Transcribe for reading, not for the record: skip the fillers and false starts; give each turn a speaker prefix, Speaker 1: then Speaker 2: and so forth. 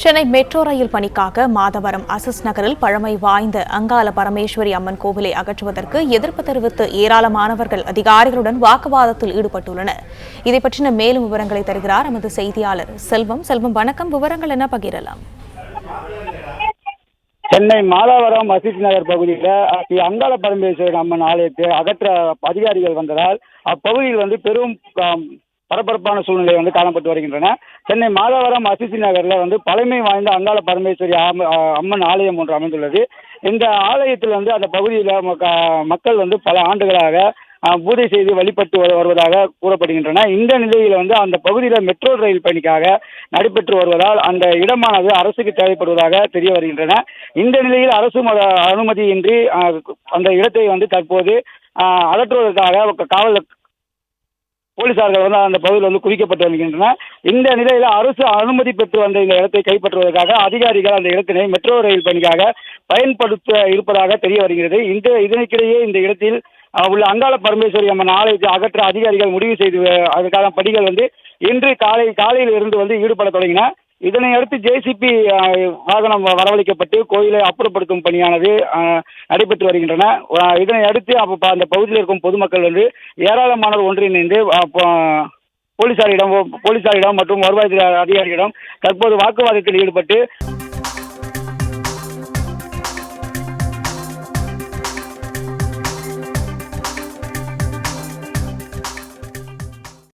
Speaker 1: Chennai metro rail பணிக்காக Madhavaram assess நகரில் பழமை வாய்ந்த அங்காள பரமேஸ்வரி அம்மன் கோவிலை அகற்றுவதற்கு எதிர்ப்பு தெரிவித்து ஏராளமானவர்கள் அதிகாரிகளுடன் வாக்குவாதத்தில் ஈடுபட்டுள்ளனர். இதை பற்றின மேலும் விவரங்களை தருகிறார் எமது செய்தியாளர் செல்வம். வணக்கம். விவரங்கள் என்ன பகிரலாம்?
Speaker 2: சென்னை மாதவரம் அசீஸ் நகர் பகுதியில் அங்காள பரமேஸ்வரி அம்மன் ஆலயத்தை அகற்ற அதிகாரிகள் வந்ததால் அப்பகுதியில் பெரும் பரபரப்பான சூழ்நிலை காணப்பட்டு வருகின்றன. சென்னை மாதவரம் அசீஸ் நகர்ல பழமை வாய்ந்த அங்காள பரமேஸ்வரி அம்மன் ஆலயம் ஒன்று அமைந்துள்ளது. இந்த ஆலயத்தில் அந்த பகுதியில் மக்கள் பல ஆண்டுகளாக பூஜை செய்து வழிபட்டு வருவதாக கூறப்படுகின்றன. இந்த நிலையில் அந்த பகுதியில் மெட்ரோ ரயில் பணிக்காக நடைபெற்று வருவதால் அந்த இடமானது அரசுக்கு தேவைப்படுவதாக தெரிய வருகின்றன. இந்த நிலையில் அரசு அனுமதியின்றி அந்த இடத்தை தற்போது அகற்றுவதற்காக போலீசார்கள் அந்த பகுதியில் குவிக்கப்பட்டு வருகின்றன. இந்த நிலையில் அரசு அனுமதி பெற்று வந்த இந்த இடத்தை கைப்பற்றுவதற்காக அதிகாரிகள் அந்த இடத்தினை மெட்ரோ ரயில் பணிக்காக பயன்படுத்த இருப்பதாக தெரிய வருகிறது. இதற்கிடையே இந்த இடத்தில் உள்ள அங்காள பரமேஸ்வரி அம்மன் ஆலயத்தை அகற்ற அதிகாரிகள் முடிவு செய்து அதற்கான பணிகள் இன்று காலையில் இருந்து ஈடுபட தொடங்கின. இதனை அடுத்து ஜேசிபி வாகனம் வரவழைக்கப்பட்டு கோயிலை அப்புறப்படுத்தும் பணியானது நடைபெற்று வருகின்றன. இதனை அடுத்து அந்த பகுதியில் இருக்கும் பொதுமக்கள் ஏராளமானோர் ஒன்றிணைந்து போலீசாரிடம் மற்றும் வருவாய் அதிகாரிகளிடம் தற்போது வாக்குவாதத்தில் ஈடுபட்டு